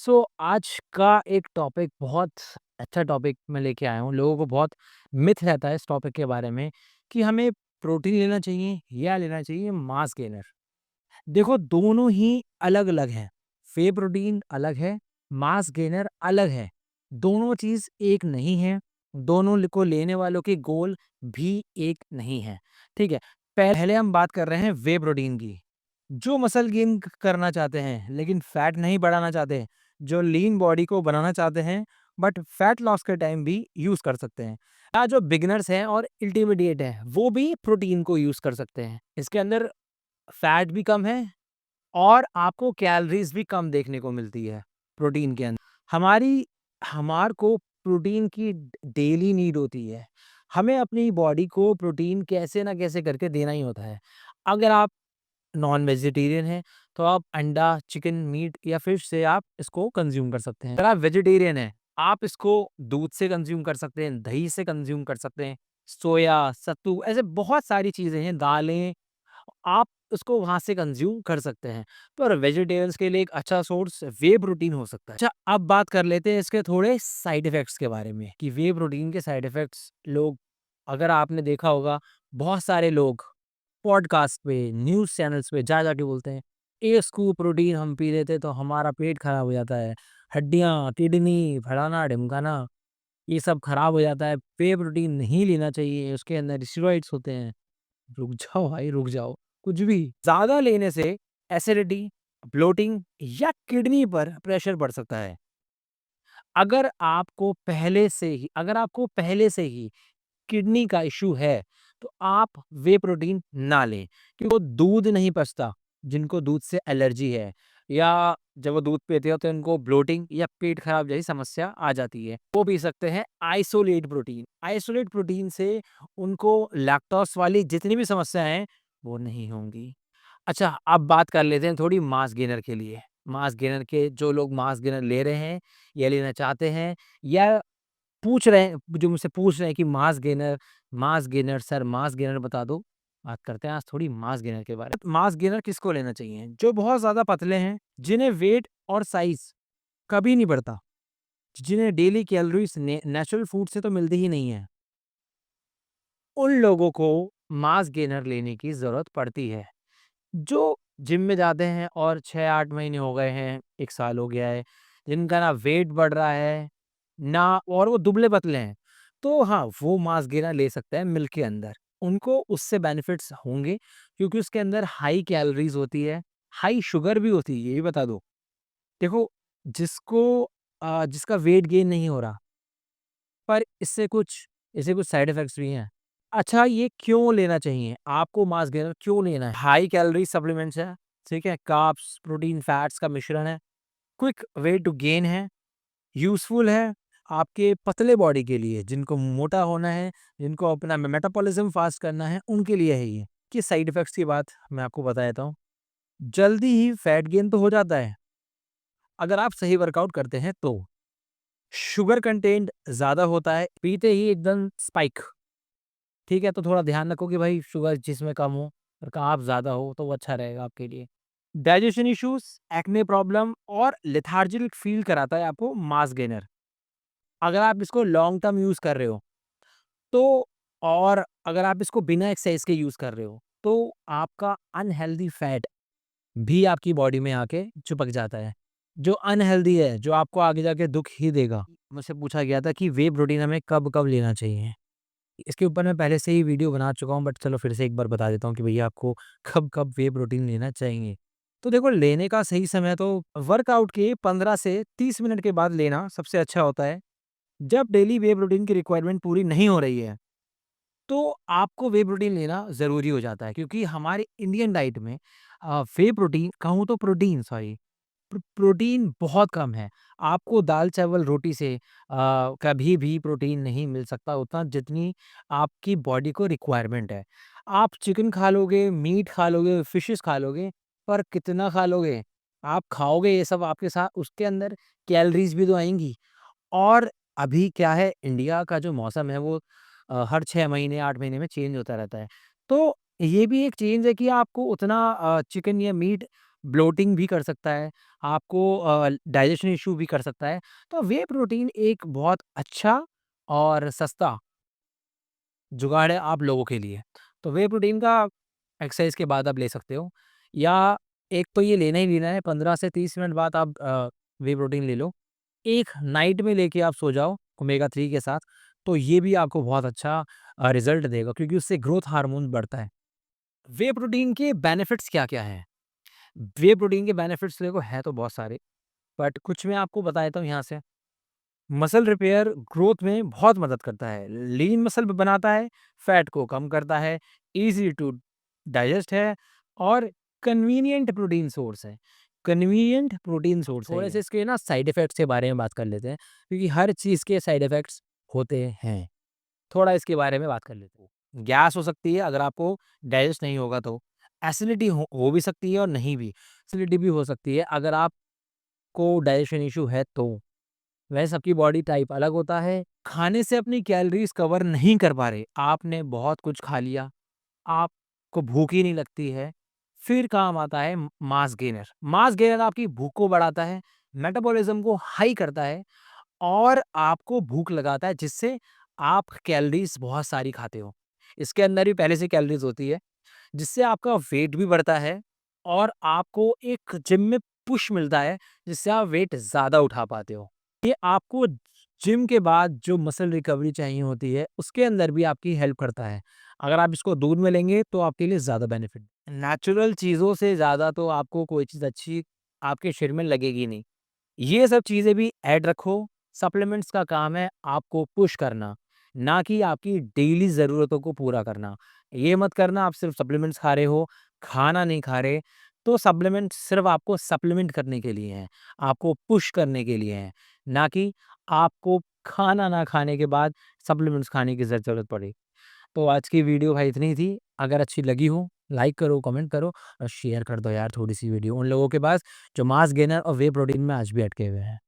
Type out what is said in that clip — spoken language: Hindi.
आज का एक टॉपिक बहुत अच्छा टॉपिक मैं लेके आया हूँ। लोगों को बहुत मिथ रहता है इस टॉपिक के बारे में कि हमें प्रोटीन लेना चाहिए या लेना चाहिए मास गेनर। देखो दोनों ही अलग-अलग हैं। व्हे प्रोटीन अलग है, मास गेनर अलग है। दोनों चीज़ एक नहीं है, दोनों ल को लेने वालों के गोल भी एक नहीं है, ठीक है? पहले हम बात कर रहे हैं व्हे प्रोटीन की। जो मसल गेन करना चाहते हैं लेकिन फैट नहीं बढ़ाना चाहते, जो लीन बॉडी को बनाना चाहते हैं बट फैट लॉस के टाइम भी यूज़ कर सकते हैं। या जो बिगिनर्स हैं और इंटरमीडिएट हैं, वो भी प्रोटीन को यूज़ कर सकते हैं। इसके अंदर फैट भी कम है और आपको कैलोरीज़ भी कम देखने को मिलती है प्रोटीन के अंदर। हमार को प्रोटीन की डेली नीड होती है। हमें अपनी बॉडी को प्रोटीन कैसे ना कैसे करके देना ही होता है। अगर आप नॉन वेजिटेरियन हैं, तो आप अंडा, चिकन, मीट या फिश से आप इसको कंज़्यूम कर सकते हैं। अगर आप वेजिटेरियन हैं, आप इसको दूध से कंज़्यूम कर सकते हैं, दही से कंज़्यूम कर सकते हैं, सोया, सत्तू ऐसे बहुत सारी चीज़ें हैं, दालें, आप उसको वहाँ से कंज़्यूम कर सकते हैं। पर वेजिटेरियंस के लिए एक अच्छा सोर्स व्हे प्रोटीन हो सकता है। अच्छा, अब बात कर लेते हैं इसके थोड़े साइड इफ़ेक्ट्स के बारे में कि व्हे प्रोटीन के साइड इफ़ेक्ट्स लोग अगर आपने देखा होगा, बहुत सारे लोग पॉडकास्ट पे, न्यूज़ चैनल्स पे जा के बोलते हैं, 1 स्कूप प्रोटीन हम पी लेते तो हमारा पेट खराब हो जाता है, हड्डियाँ, किडनी, फलाना-ढिमकाना ये सब खराब हो जाता है, व्हे प्रोटीन नहीं लेना चाहिए, उसके अंदर स्टेरॉइड्स होते हैं। रुक जाओ भाई, रुक जाओ। कुछ भी ज़्यादा लेने से एसिडिटी, ब्लोटिंग या किडनी पर प्रेशर बढ़ सकता है। अगर आपको पहले से ही किडनी का इश्यू है, तो आप व्हे प्रोटीन ना लें, क्योंकि वो दूध नहीं पचता, जिनको दूध से एलर्जी है या जब वो दूध पीते हो तो उनको ब्लोटिंग या पेट खराब जैसी समस्या आ जाती है। वो पी सकते हैं आइसोलेट प्रोटीन। आइसोलेट प्रोटीन से उनको लैक्टोज़ वाली जितनी भी समस्याएँ हैं, वो नहीं होंगी। अच्छा, अब बात कर लेते हैं थोड़ी मास गेनर के लिए। मास गेनर के जो लोग मास गेनर ले रहे हैं या लेना चाहते हैं या पूछ रहे हैं, जो मुझसे पूछ रहे हैं कि mass gainer sir mass gainer बता दो। बात करते हैं आज थोड़ी मास गेनर के बारे में। मास गेनर किसको लेना चाहिए? जो बहुत ज़्यादा पतले हैं, जिन्हें वेट और साइज़ कभी नहीं बढ़ता, जिन्हें डेली कैलोरीज़ नेचुरल फूड से तो मिलती ही नहीं है। उन लोगों को मास गेनर लेने की ज़रूरत पड़ती है। जो जिम में जाते हैं और 6-8 महीने हो गए हैं, 1 साल हो गया है, जिनका ना वेट बढ़ रहा है, ना और वो दुबले-पतले हैं, तो हाँ, वो मास गेनर ले सकते हैं मिल्क के अंदर। उनको उससे बेनिफिट्स होंगे क्योंकि उसके अंदर हाई कैलोरीज़ होती है, हाई शुगर भी होती है, ये भी बता दूँ। देखो, जिसको जिसका वेट गेन नहीं हो रहा, पर इससे कुछ साइड इफ़ेक्ट्स भी हैं। अच्छा, ये क्यों लेना चाहिए? आपको मास गेनर क्यों लेना है? हाई कैलोरी सप्लीमेंट्स है, ठीक है? कार्ब्स, प्रोटीन, फैट्स का मिश्रण है, क्विक वे टू गेन है, यूज़फुल है आपके पतले बॉडी के लिए, जिनको मोटा होना है, जिनको अपना मेटाबॉलिज़्म फ़ास्ट करना है, उनके लिए है ये। कि साइड इफ़ेक्ट्स की बात मैं आपको बता देता हूँ। जल्दी ही फैट गेन तो हो जाता है, अगर आप सही वर्कआउट करते हैं तो। शुगर कंटेंट ज़्यादा होता है, पीते ही एकदम स्पाइक। ठीक है, तो थोड़ा ध्यान रखो कि भाई शुगर जिसमें कम हो और कार्ब ज़्यादा हो तो वो अच्छा रहेगा आपके लिए। डाइजेशन इश्यूज़, एक्ने प्रॉब्लम और लेथार्जिक फ़ील कराता है आपको मास गेनर। अगर आप इसको लॉन्ग टर्म यूज़ कर रहे हो तो और अगर आप इसको बिना एक्सरसाइज़ के यूज़ कर रहे हो, तो आपका अनहेल्दी फैट भी आपकी बॉडी में आके चिपक जाता है। जो अनहेल्दी है, जो आपको आगे जाके दुःख ही देगा। मुझसे पूछा गया था कि व्हे प्रोटीन हमें कब-कब लेना चाहिए? इसके ऊपर मैं पहले से ही वीडियो बना चुका हूँ बट चलो फिर से एक बार बता देता हूँ कि भैया आपको कब-कब व्हे प्रोटीन लेना चाहिए। तो देखो, लेने का सही समय तो वर्कआउट के 15 से 30 मिनट के बाद लेना सबसे अच्छा होता है। जब डेली व्हे प्रोटीन की रिक्वायरमेंट पूरी नहीं हो रही है, तो आपको व्हे प्रोटीन लेना ज़रूरी हो जाता है क्योंकि हमारे इंडियन डाइट में व्हे प्रोटीन कहूँ तो प्रोटीन सॉरी प्रोटीन बहुत कम है। आपको दाल, चावल, रोटी से कभी भी प्रोटीन नहीं मिल सकता उतना जितनी आपकी बॉडी को रिक्वायरमेंट है। आप चिकन खा लोगे, मीट खा लोगे, फिशेज़ खा लोगे, पर कितना खा लोगे? आप खाओगे ये सब आपके साथ उसके अंदर कैलोरीज़ भी तो आएँगी। और अभी क्या है, इंडिया का जो मौसम है वो हर 6 महीने 8 महीने में चेंज होता रहता है। तो ये भी एक चेंज है कि आपको उतना चिकन या मीट ब्लोटिंग भी कर सकता है, आपको डाइजेशन इश्यू भी कर सकता है। तो व्हे प्रोटीन एक बहुत अच्छा और सस्ता जुगाड़ है आप लोगों के लिए। तो व्हे प्रोटीन का एक्सरसाइज़ के बाद आप ले सकते हो, या एक तो ये लेना ही लेना है, 15 से 30 मिनट बाद आप व्हे प्रोटीन ले लो। एक नाइट में लेके आप सो जाओ ओमेगा 3 के साथ, तो ये भी आपको बहुत अच्छा रिज़ल्ट देगा, क्योंकि उससे ग्रोथ हार्मोन बढ़ता है। व्हे प्रोटीन के बेनिफिट्स क्या-क्या हैं? व्हे प्रोटीन के बेनिफिट्स देखो हैं तो बहुत सारे, बट कुछ मैं आपको बता देता हूँ यहाँ से। मसल रिपेयर ग्रोथ में बहुत मदद करता है, लीन मसल बनाता है, फैट को कम करता है, ईज़ी टू डाइजेस्ट है, और कन्वीनिएंट प्रोटीन सोर्स है। कन्वीनिएंट प्रोटीन सोर्स है थोड़े से इसके ना साइड इफ़ेक्ट्स के बारे में बात कर लेते हैं, क्योंकि हर चीज़ के साइड इफ़ेक्ट्स होते हैं। थोड़ा इसके बारे में बात कर लेते हैं। गैस हो सकती है अगर आपको डाइजेस्ट नहीं होगा तो। एसिडिटी हो भी सकती है और नहीं भी। एसिडिटी भी हो सकती है अगर आपको डाइजेशन इश्यू है तो। वैसे सबकी बॉडी टाइप अलग होता है। खाने से अपनी कैलोरीज़ कवर नहीं कर पा रहे, आपने बहुत कुछ खा लिया, आपको भूख ही नहीं लगती है, फिर काम आता है मास गेनर। मास गेनर आपकी भूख को बढ़ाता है, मेटाबॉलिज़्म को हाई करता है, और आपको भूख लगाता है, जिससे आप कैलोरीज़ बहुत सारी खाते हो। इसके अंदर भी पहले से कैलोरीज़ होती है, जिससे आपका वेट भी बढ़ता है, और आपको एक जिम में पुश मिलता है, जिससे आप वेट ज़्यादा उठा पाते हो। ये आपको जिम के बाद जो मसल रिकवरी चाहिए होती है, उसके अंदर भी आपकी हेल्प करता है। अगर आप इसको दूध में लेंगे तो आपके लिए ज़्यादा बेनिफिट। नेचुरल चीज़ों से ज़्यादा तो आपको कोई चीज़ अच्छी आपके शरीर में लगेगी नहीं। ये सब चीज़ें भी ऐड रखो। सप्लीमेंट्स का काम है आपको पुश करना, ना कि आपकी डेली ज़रूरतों को पूरा करना। ये मत करना आप सिर्फ़ सप्लीमेंट्स खा रहे हो, खाना नहीं खा रहे, तो सप्लीमेंट्स सिर्फ़ आपको सप्लीमेंट करने के लिए हैं, आपको पुश करने के लिए हैं, ना कि आपको खाना ना खाने के बाद सप्लीमेंट्स खाने की ज़रूरत पड़े। तो आज की वीडियो भाई इतनी ही थी। अगर अच्छी लगी हो, लाइक करो, कमेंट करो और शेयर कर दो यार थोड़ी-सी वीडियो उन लोगों के पास जो मास गेनर और व्हे प्रोटीन में आज भी अटके हुए हैं।